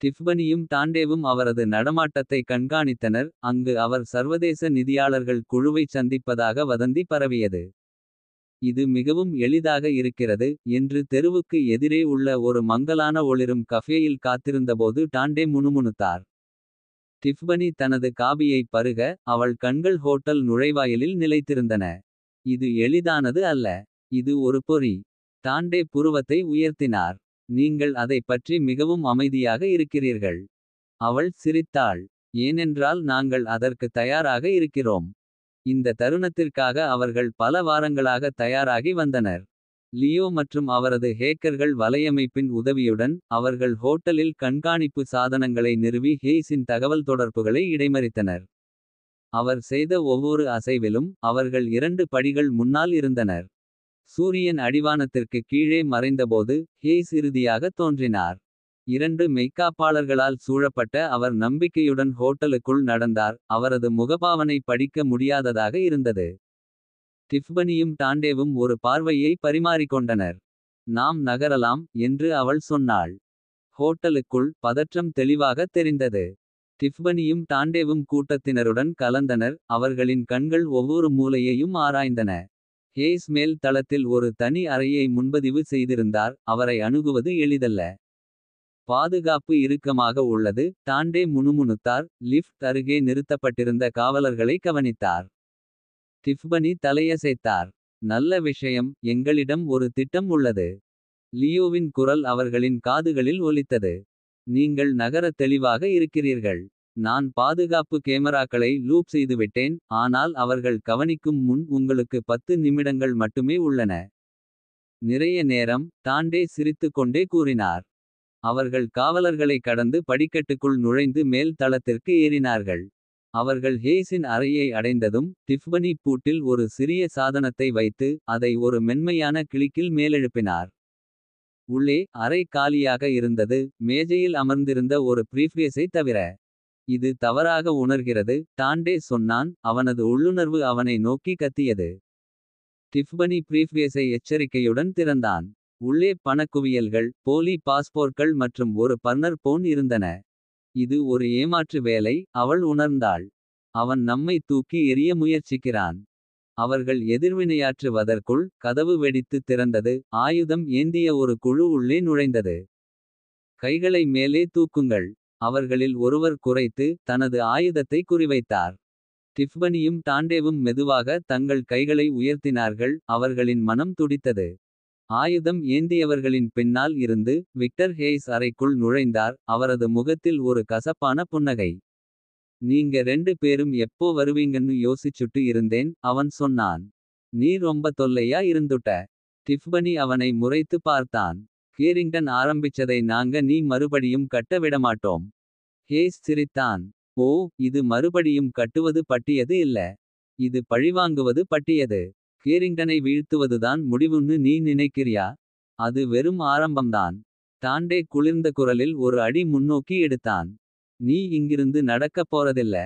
டிஃபனியும் டாண்டேவும் அவரது நடமாட்டத்தை கண்காணித்தனர். அங்கு அவர் சர்வதேச நிதியாளர்கள் குழுவைச் சந்திப்பதாக வதந்தி பரவியது. இது மிகவும் எளிதாக இருக்கிறது. என்று தெருவுக்கு எதிரே உள்ள ஒரு மங்கலான ஒளிரும் கஃபேயில் காத்திருந்தபோது டாண்டே முணுமுணுத்தார். டிஃபனி தனது காபியை பருக. அவள் கண்கள் ஹோட்டல் நுழைவாயிலில் நிலைத்திருந்தன. இது எளிதானது அல்ல. இது ஒரு பொறி. டாண்டே புருவத்தை உயர்த்தினார். நீங்கள் அதைப் பற்றி மிகவும் அமைதியாக இருக்கிறீர்கள். அவள் சிரித்தாள். ஏனென்றால் நாங்கள் அதற்கு தயாராக இருக்கிறோம். இந்த தருணத்திற்காக அவர்கள் பல வாரங்களாக தயாராகி வந்தனர். லியோ மற்றும் அவரது ஹேக்கர்கள் வலையமைப்பின் உதவியுடன். அவர்கள் ஹோட்டலில் கண்காணிப்பு சாதனங்களை நிறுவி ஹேய்ஸின் தகவல் தொடர்புகளை இடைமறித்தனர். அவர் செய்த ஒவ்வொரு அசைவிலும் அவர்கள் 2 படிகள் முன்னால் இருந்தனர். சூரியன் அடிவானத்திற்கு கீழே மறைந்தபோது ஹேய்ஸ் இறுதியாக தோன்றினார். 2 மெய்க்காப்பாளர்களால் சூழப்பட்ட அவர் நம்பிக்கையுடன் ஹோட்டலுக்குள் நடந்தார். அவரது முகபாவனை படிக்க முடியாததாக இருந்தது. டிஃபனியும் டாண்டேவும் ஒரு பார்வையை பரிமாறிக்கொண்டனர். நாம் நகரலாம். என்று அவள் சொன்னாள். ஹோட்டலுக்குள் பதற்றம் தெளிவாக தெரிந்தது. டிஃப்பனியும் டாண்டேவும் கூட்டத்தினருடன் கலந்தனர். அவர்களின் கண்கள் ஒவ்வொரு மூலையையும் ஆராய்ந்தன. ஹேஸ் மேல் தளத்தில் ஒரு தனி அறையை முன்பதிவு செய்திருந்தார். அவரை அணுகுவது எளிதல்ல. பாதுகாப்பு இறுக்கமாக உள்ளது. டாண்டே முணுமுணுத்தார். லிஃப்ட் அருகே நிறுத்தப்பட்டிருந்த காவலர்களை கவனித்தார். டிஃப்பனி தலையசைத்தார். நல்ல விஷயம், எங்களிடம் ஒரு திட்டம் உள்ளது. லியோவின் குரல் அவர்களின் காதுகளில் ஒலித்தது. நீங்கள் நகர தெளிவாக இருக்கிறீர்கள். நான் பாதுகாப்பு கேமராக்களை லூப் செய்துவிட்டேன். ஆனால் அவர்கள் கவனிக்கும் முன் உங்களுக்கு 10 நிமிடங்கள் மட்டுமே உள்ளன. நிறைய நேரம். டாண்டே சிரித்துக்கொண்டே கூறினார். அவர்கள் காவலர்களை கடந்து படிக்கட்டுக்குள் நுழைந்து மேல் தளத்திற்கு ஏறினார்கள். அவர்கள் ஹேஸின் அறையை அடைந்ததும் டிஃப்பனி பூட்டில் ஒரு சிறிய சாதனத்தை வைத்து. அதை ஒரு மென்மையான கிளிக்கில் மேலெழுப்பினார். உள்ளே அறை காலியாக இருந்தது. மேஜையில் அமர்ந்திருந்த ஒரு பிரீஃப்கேஸை தவிர. இது தவறாக உணர்கிறது, டாண்டே சொன்னான். அவனது உள்ளுணர்வு அவனை நோக்கி கத்தியது. டிஃப்பனி பிரீஃப்கேஸை எச்சரிக்கையுடன் திறந்தான். உள்ளே பணக்குவியல்கள், போலி பாஸ்போர்ட்கள் மற்றும் ஒரு பர்னர் போன் இருந்தன. இது ஒரு ஏமாற்று வேலை, அவள் உணர்ந்தாள். அவன் நம்மை தூக்கி எறிய முயற்சிக்கிறான். அவர்கள் எதிர்வினையாற்றுவதற்குள் கதவு வெடித்து திறந்தது. ஆயுதம் ஏந்திய ஒரு குழு உள்ளே நுழைந்தது. கைகளை மேலே தூக்குங்கள். அவர்களில் ஒருவர் குறைத்து தனது ஆயுதத்தை குறிவைத்தார். டிஃப்பனியும் டாண்டேவும் மெதுவாக தங்கள் கைகளை உயர்த்தினார்கள். அவர்களின் மனம் துடித்தது. ஆயுதம் ஏந்தியவர்களின் பின்னால் இருந்து விக்டர் ஹேஸ் அறைக்குள் நுழைந்தார். அவரது முகத்தில் ஒரு கசப்பான புன்னகை. நீங்க 2 பேரும் எப்போ வருவீங்கன்னு யோசிச்சுட்டு இருந்தேன். அவன் சொன்னான். நீ ரொம்ப தொல்லையா இருந்துட்ட. டிஃப்பனி அவனை முறைத்து பார்த்தான். கேரிங்டன் ஆரம்பிச்சதை நீ மறுபடியும் கட்ட விடமாட்டோம். ஹேஸ் சிரித்தான். ஓ, இது மறுபடியும் கட்டுவது பட்டியது இல்ல. இது பழிவாங்குவது பட்டியது. கேரிங்டனை வீழ்த்துவதுதான் முடிவுன்னு நீ நினைக்கிறியா? அது வெறும் ஆரம்பம்தான். டாண்டே குளிர்ந்த குரலில் ஒரு அடி முன்னோக்கி எடுத்தான். நீ இங்கிருந்து நடக்கப் போறதில்ல.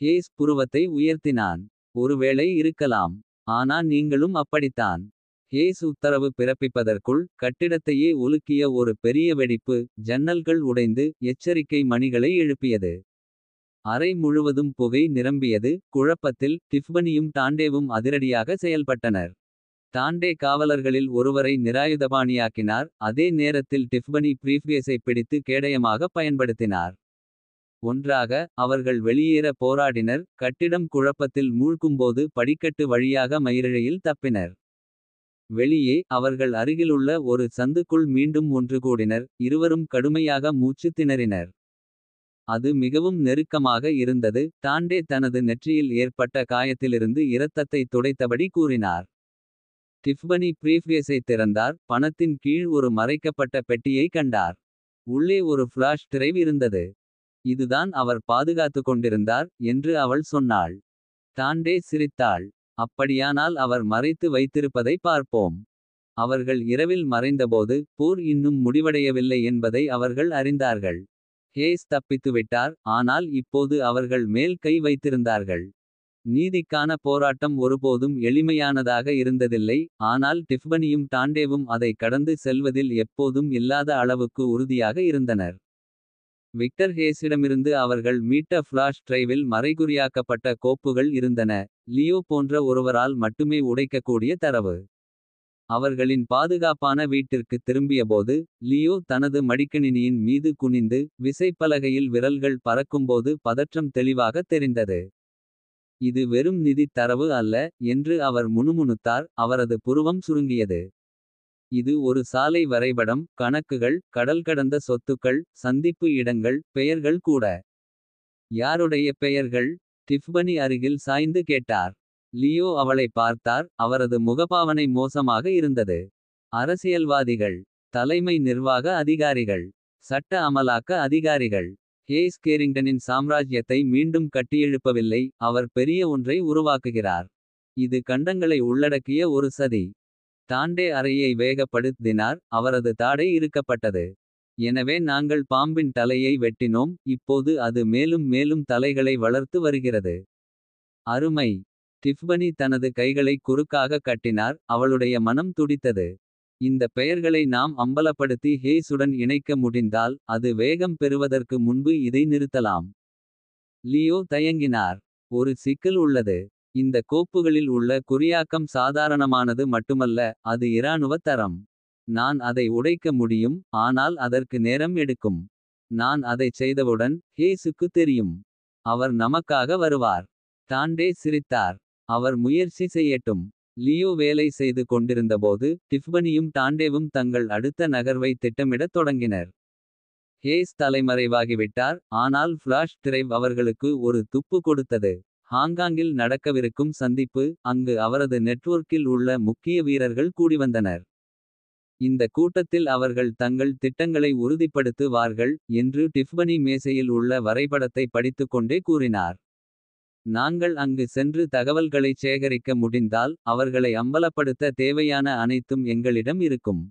ஹேஸ் புருவத்தை உயர்த்தினான். ஒருவேளை இருக்கலாம். ஆனா நீங்களும் அப்படித்தான். ஹேஸ் உத்தரவு பிறப்பிப்பதற்குள் கட்டிடத்தையே உலுக்கிய ஒரு பெரிய வெடிப்பு. ஜன்னல்கள் உடைந்து எச்சரிக்கை மணிகளை எழுப்பியது. அறை முழுவதும் புகை நிரம்பியது. குழப்பத்தில் டிஃப்பனியும் டாண்டேவும் அதிரடியாக செயல்பட்டனர். டாண்டே காவலர்களில் ஒருவரை நிராயுதபாணியாக்கினார். அதே நேரத்தில் டிஃப்பனி பிரீஃப்கேஸை பிடித்து கேடயமாக பயன்படுத்தினார். ஒன்றாக அவர்கள் வெளியேற போராடினர். கட்டிடம் குழப்பத்தில் மூழ்கும்போது படிக்கட்டு வழியாக மயிரிழையில் தப்பினர். வெளியே அவர்கள் அருகிலுள்ள ஒரு சந்துக்குள் மீண்டும் ஒன்றுகூடினர். இருவரும் கடுமையாக மூச்சு திணறினர். அது மிகவும் நெருக்கமாக இருந்தது. டாண்டே தனது நெற்றியில் ஏற்பட்ட காயத்திலிருந்து இரத்தத்தை துடைத்தபடி கூறினார். டிஃப்பனி பிரீஃப்கேஸை திறந்தார். பணத்தின் கீழ் ஒரு மறைக்கப்பட்ட பெட்டியை கண்டார். உள்ளே ஒரு ஃபிளாஷ் டிரைவ் இருந்தது. இதுதான் அவர் பாதுகாத்து கொண்டிருந்தார் என்று அவள் சொன்னாள். டாண்டே சிரித்தாள். அப்படியானால் அவர் மறைத்து வைத்திருப்பதை பார்ப்போம். அவர்கள் இரவில் மறைந்தபோது போர் இன்னும் முடிவடையவில்லை என்பதை அவர்கள் அறிந்தார்கள். ஹேஸ் தப்பித்துவிட்டார். ஆனால் இப்போது அவர்கள் மேல் கை வைத்திருந்தார்கள். நீதிக்கான போராட்டம் ஒருபோதும் எளிமையானதாக இருந்ததில்லை. ஆனால் டிஃப்பனியும் டாண்டேவும் அதை கடந்து செல்வதில் எப்போதும் இல்லாத அளவுக்கு உறுதியாக இருந்தனர். விக்டர் ஹேஸிடமிருந்து அவர்கள் மீட்ட ஃபிளாஷ் டிரைவில் மறைகுறியாக்கப்பட்ட கோப்புகள் இருந்தன. லியோ போன்ற ஒருவரால் மட்டுமே உடைக்கக்கூடிய தரவு. அவர்களின் பாதுகாப்பான வீட்டிற்கு திரும்பியபோது லியோ தனது மடிக்கணினியின் மீது குனிந்து விசைப்பலகையில் விரல்கள் பறக்கும்போது பதற்றம் தெளிவாக தெரிந்தது. இது வெறும் நிதி தரவு அல்ல என்று அவர் முணுமுணுத்தார். அவரது புருவம் சுருங்கியது. இது ஒரு சாலை வரைபடம், கணக்குகள், கடல் கடந்த சொத்துக்கள், சந்திப்பு இடங்கள், பெயர்கள் கூட. யாருடைய பெயர்கள்? டிஃப்பனி அருகில் சாய்ந்து கேட்டார். லியோ அவளை பார்த்தார். அவரது முகபாவனை மோசமாக இருந்தது. அரசியல்வாதிகள், தலைமை நிர்வாக அதிகாரிகள், சட்ட அமலாக்க அதிகாரிகள். ஹேஸ் கேரிங்டனின் சாம்ராஜ்யத்தை மீண்டும் கட்டியெழுப்பவில்லை. அவர் பெரிய ஒன்றை உருவாக்குகிறார். இது கண்டங்களை உள்ளடக்கிய ஒரு சதி. டாண்டே அறையை வேகப்படுத்தினார். அவரது தாடை இறுக்கப்பட்டது. எனவே நாங்கள் பாம்பின் தலையை வெட்டினோம். இப்போது அது மேலும் மேலும் தலைகளை வளர்த்து வருகிறது. அருமை. டிஃப்பனி தனது கைகளை குறுக்காக கட்டினார். அவளுடைய மனம் துடித்தது. இந்த பெயர்களை நாம் அம்பலப்படுத்தி ஹேஸுடன் இணைக்க முடிந்தால் அது வேகம் பெறுவதற்கு முன்பு இதை நிறுத்தலாம். லியோ தயங்கினார். ஒரு சிக்கல் உள்ளது. இந்த கோப்புகளில் உள்ள குறியாக்கம் சாதாரணமானது மட்டுமல்ல, அது இராணுவ தரம். நான் அதை உடைக்க முடியும், ஆனால் அதற்கு நேரம் எடுக்கும். நான் அதைச் செய்தவுடன் ஹேஸுக்கு தெரியும். அவர் நமக்காக வருவார். டாண்டே சிரித்தார். அவர் முயற்சி செய்யட்டும். லியோ வேலை செய்து கொண்டிருந்தபோது டிஃபனியும் டாண்டேவும் தங்கள் அடுத்த நகர்வை திட்டமிடத் தொடங்கினர். ஹேஸ் தலைமறைவாகிவிட்டார், ஆனால் ஃபிளாஷ் டிரைவ் அவர்களுக்கு ஒரு துப்பு கொடுத்தது. ஹாங்காங்கில் நடக்கவிருக்கும் சந்திப்பு, அங்கு அவரது நெட்வொர்க்கில் உள்ள முக்கிய வீரர்கள் கூடிவந்தனர். இந்த கூட்டத்தில் அவர்கள் தங்கள் திட்டங்களை உறுதிப்படுத்துவார்கள் என்று டிஃபனி மேசையில் உள்ள வரைபடத்தை படித்துக்கொண்டே கூறினார். நாங்கள் அங்கு சென்று தகவல்களைச் சேகரிக்க முடிந்தால் அவர்களை அம்பலப்படுத்த தேவையான அனைத்தும் எங்களிடம் இருக்கும்.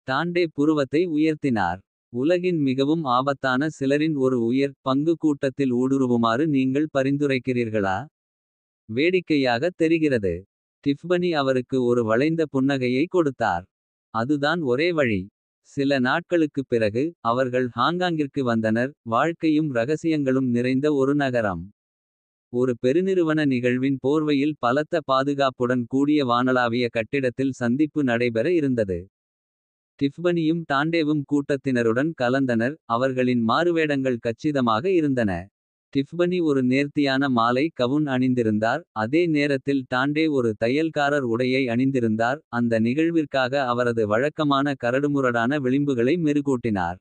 டாண்டே புருவத்தை உயர்த்தினார். உலகின் மிகவும் ஆபத்தான சிலரின் ஒரு உயர் பங்கு கூட்டத்தில் ஊடுருவுமாறு நீங்கள் பரிந்துரைக்கிறீர்களா? வேடிக்கையாக தெரிகிறது. டிஃபனி அவருக்கு ஒரு வளைந்த புன்னகையை கொடுத்தார். அதுதான் ஒரே வழி. சில நாட்களுக்குப் பிறகு அவர்கள் ஹாங்காங்கிற்கு வந்தனர். வாழ்க்கையும் ரகசியங்களும் நிறைந்த ஒரு நகரம். ஒரு பெருநிறுவன நிகழ்வின் போர்வையில் பலத்த பாதுகாப்புடன் கூடிய வானளாவிய கட்டிடத்தில் சந்திப்பு நடைபெற இருந்தது. டிஃபனியும் டாண்டேவும் கூட்டத்தினருடன் கலந்தனர். அவர்களின் மாறுவேடங்கள் கச்சிதமாக இருந்தன. டிஃபனி ஒரு நேர்த்தியான மாலை கவுன் அணிந்திருந்தார். அதே நேரத்தில் டாண்டே ஒரு தையல்காரர் உடையை அணிந்திருந்தார். அந்த நிகழ்விற்காக அவரது வழக்கமான கரடுமுரடான விளிம்புகளை மெருகூட்டினார்.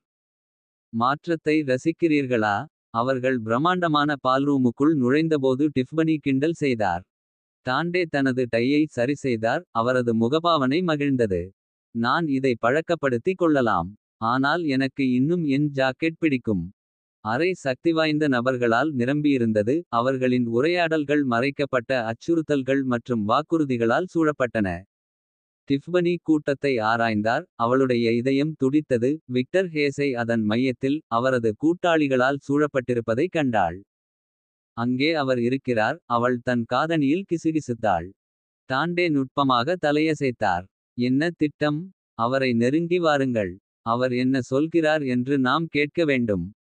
மாற்றத்தை ரசிக்கிறீர்களா? அவர்கள் பிரம்மாண்டமான பால்ரூமுக்குள் நுழைந்தபோது டிஃபனி கிண்டல் செய்தார். டாண்டே தனது டையை சரிசெய்தார். அவரது முகபாவனை மகிழ்ந்தது. நான் இதை பழக்கப்படுத்திக் கொள்ளலாம். ஆனால் எனக்கு இன்னும் என் ஜாக்கெட் பிடிக்கும். அறை சக்திவாய்ந்த நபர்களால் நிரம்பியிருந்தது. அவர்களின் உரையாடல்கள் மறைக்கப்பட்ட அச்சுறுத்தல்கள் மற்றும் வாக்குறுதிகளால் சூழப்பட்டன. டிஃபனி கூட்டத்தை ஆராய்ந்தார். அவளுடைய இதயம் துடித்தது. விக்டர் ஹேஸை அதன் மையத்தில் அவரது கூட்டாளிகளால் சூழப்பட்டிருப்பதைக் கண்டாள். அங்கே அவர் இருக்கிறார். அவள் தன் காதணியில் கிசுகிசுத்தாள். டாண்டே நுட்பமாக தலையசைத்தார். என்ன திட்டம்? அவரை நெருங்கி வாருங்கள். அவர் என்ன சொல்கிறார் என்று நாம் கேட்க வேண்டும்.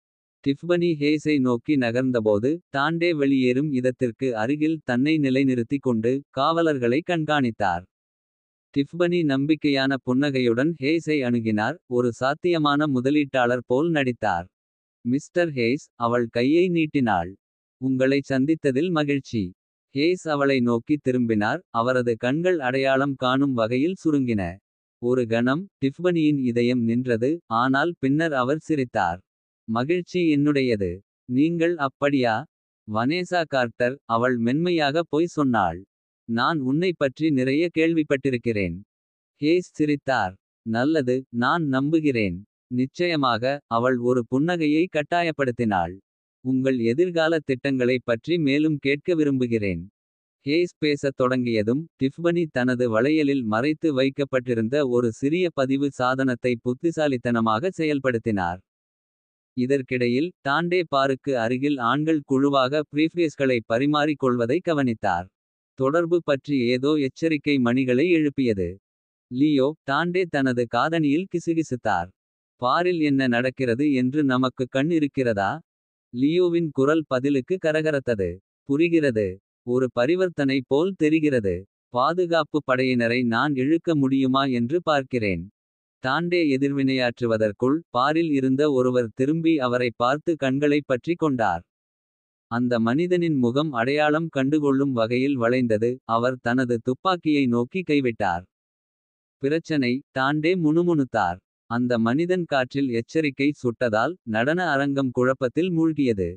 டிஃபனி ஹேஸை நோக்கி நகர்ந்தபோது டாண்டே வெளியேறும் இடத்திற்கு அருகில் தன்னை நிலைநிறுத்திக் கொண்டு காவலர்களை கண்காணித்தார். டிஃபனி நம்பிக்கையான புன்னகையுடன் ஹேஸை அணுகினார். ஒரு சாத்தியமான முதலீட்டாளர் போல் நடித்தார். மிஸ்டர் ஹேஸ், அவள் கையை நீட்டினாள். உங்களை சந்தித்ததில் மகிழ்ச்சி. ஹேஸ் அவளை நோக்கி திரும்பினார். அவரது கண்கள் அடையாளம் காணும் வகையில் சுருங்கின. ஒரு கணம் டிஃபனியின் இதயம் நின்றது. ஆனால் பின்னர் அவர் சிரித்தார். மகிழ்ச்சி என்னுடையது. நீங்கள் அப்படியா? வனேசா கார்ட்டர், அவள் மென்மையாக பொய் சொன்னாள். நான் உன்னைப் பற்றி நிறைய கேள்விப்பட்டிருக்கிறேன். ஹேஸ் சிரித்தார். நல்லது, நான் நம்புகிறேன். நிச்சயமாக. அவள் ஒரு புன்னகையை கட்டாயப்படுத்தினாள். உங்கள் எதிர்கால திட்டங்களைப் பற்றி மேலும் கேட்க விரும்புகிறேன். ஹேஸ் பேசத் தொடங்கியதும் டிஃபனி தனது வளையலில் மறைத்து வைக்கப்பட்டிருந்த ஒரு சிறிய பதிவு சாதனத்தை புத்திசாலித்தனமாக செயல்படுத்தினார். இதற்கிடையில் டாண்டே பாருக்கு அருகில் ஆண்கள் குழுவாக பிரீஃப்கேஸ்களை பரிமாறிக் கொள்வதை கவனித்தார். தொடர்பு பற்றி ஏதோ எச்சரிக்கை மணிகளை எழுப்பியது. லியோ டாண்டே தனது காதணியில் கிசுகிசுத்தார். பாரில் என்ன நடக்கிறது என்று நமக்கு கண் இருக்கிறதா? லியோவின் குரல் பதிலுக்கு கரகரத்தது. புரிகிறது. ஒரு பரிவர்த்தனை போல் தெரிகிறது. பாதுகாப்பு படையினரை நான் இழுக்க முடியுமா என்று பார்க்கிறேன். டாண்டே எதிர்வினையாற்றுவதற்குள் பாரில் இருந்த ஒருவர் திரும்பி அவரை பார்த்து கண்களைப் பற்றி கொண்டார். அந்த மனிதனின் முகம் அடையாளம் கண்டுகொள்ளும் வகையில் வளைந்தது. அவர் தனது துப்பாக்கியை நோக்கி கைவிட்டார். பிரச்சனை, டாண்டே முணுமுணுத்தார். அந்த மனிதன் காற்றில் எச்சரிக்கை சுட்டதால் நடன அரங்கம் குழப்பத்தில் மூழ்கியது.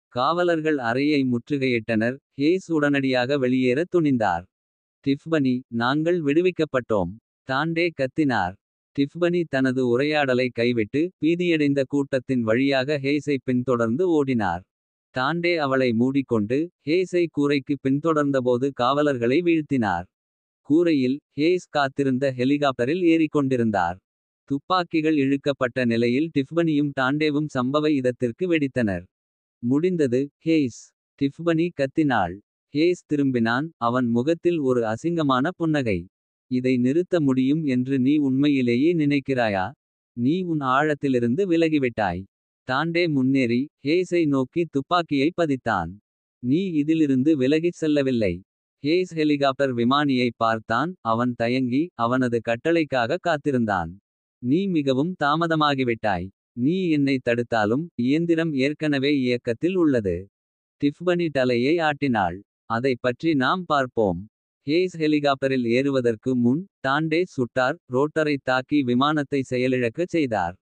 காவலர்கள் அறையை முற்றுகையிட்டனர். ஹேஸ் உடனடியாக வெளியேற துணிந்தார். டிஃபனி, நாங்கள் விடுவிக்கப்பட்டோம். டாண்டே கத்தினார். டிஃபனி தனது உரையாடலை கைவிட்டு பீதியடைந்த கூட்டத்தின் வழியாக ஹேஸை பின்தொடர்ந்து ஓடினார். டாண்டே அவளை மூடிக்கொண்டு ஹேஸை கூரைக்கு பின்தொடர்ந்தபோது காவலர்களை வீழ்த்தினார். கூரையில் ஹேஸ் காத்திருந்த ஹெலிகாப்டரில் ஏறிக்கொண்டிருந்தார். துப்பாக்கிகள் இழுக்கப்பட்ட நிலையில் டிஃபனியும் டாண்டேவும் சம்பவ இடத்திற்கு வெடித்தனர். முடிந்தது, ஹேஸ். டிஃபனி கத்தினாள். ஹேஸ் திரும்பினான். அவன் முகத்தில் ஒரு அசிங்கமான புன்னகை. இதை நிறுத்த முடியும் என்று நீ உண்மையிலேயே நினைக்கிறாயா. நீ உன் ஆழத்திலிருந்து விலகிவிட்டாய். தாண்டே முன்னேறி ஹேஸை நோக்கி துப்பாக்கியை பதித்தான். நீ இதிலிருந்து விலகிச் செல்லவில்லை. ஹேஸ் ஹெலிகாப்டர் விமானியை பார்த்தான். அவன் தயங்கி அவனது கட்டளைக்காக காத்திருந்தான். நீ மிகவும் தாமதமாகிவிட்டாய். நீ என்னை தடுத்தாலும் இயந்திரம் ஏற்கனவே இயக்கத்தில் உள்ளது. டிஃபனி தலையை ஆட்டினாள். அதைப் பற்றி நாம் பார்ப்போம். ஹேஸ் ஹெலிகாப்டரில் ஏறுவதற்கு முன் தாண்டே சுட்டார். ரோட்டரை தாக்கி விமானத்தை செயலிழக்கச் செய்தார்.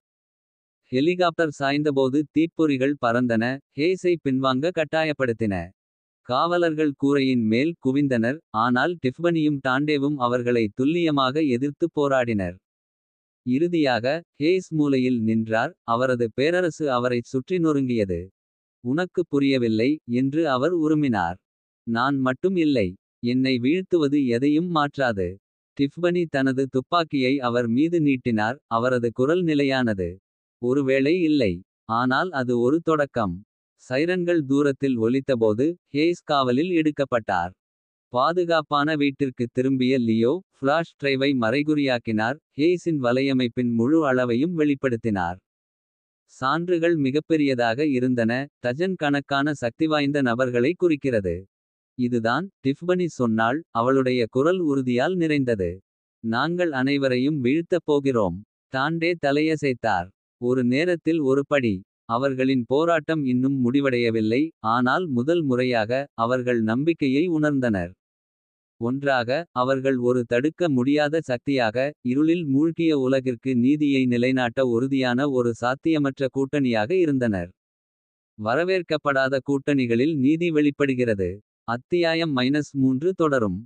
ஹெலிகாப்டர் சாய்ந்தபோது தீப்பொறிகள் பறந்தன. ஹேஸை பின்வாங்க கட்டாயப்படுத்தின. காவலர்கள் கூரையின் மேல் குவிந்தனர். ஆனால் டிஃபனியும் டாண்டேவும் அவர்களை துல்லியமாக எதிர்த்து போராடினர். இறுதியாக ஹேஸ் மூலையில் நின்றார். அவரது பேரரசு அவரைச் சுற்றி நொறுங்கியது. உனக்கு புரியவில்லை என்று அவர் உருமினார். நான் மட்டும் இல்லை. என்னை வீழ்த்துவது எதையும் மாற்றாது. டிஃபனி தனது துப்பாக்கியை அவர் மீது நீட்டினார். அவரது குரல் நிலையானது. ஒருவேளை இல்லை. ஆனால் அது ஒரு தொடக்கம். சைரன்கள் தூரத்தில் ஒலித்தபோது ஹேஸ் காவலில் எடுக்கப்பட்டார். பாதுகாப்பான வீட்டிற்கு திரும்பிய லியோ ஃபிளாஷ் டிரைவை மறைகுறியாக்கினார். ஹேஸின் வலையமைப்பின் முழு அளவையும் வெளிப்படுத்தினார். சான்றுகள் மிகப்பெரியதாக இருந்தன. டஜன் கணக்கான சக்திவாய்ந்த நபர்களை குறிக்கிறது. இதுதான் டிஃபனி சொன்னாள். அவளுடைய குரல் உறுதியால் நிறைந்தது. நாங்கள் அனைவரையும் வீழ்த்தப் போகிறோம். டாண்டே தலையசைத்தார். ஒரு நேரத்தில் ஒரு படி. அவர்களின் போராட்டம் இன்னும் முடிவடையவில்லை. ஆனால் முதல் முறையாக அவர்கள் நம்பிக்கையை உணர்ந்தனர். ஒன்றாக அவர்கள் ஒரு தடுக்க முடியாத சக்தியாக. இருளில் மூழ்கிய உலகிற்கு நீதியை நிலைநாட்ட உறுதியான ஒரு சாத்தியமற்ற கூட்டணியாக இருந்தனர். வரவேற்கப்படாத கூட்டணிகளில் நீதி வெளிப்படுகிறது. அத்தியாயம் -3 தொடரும்.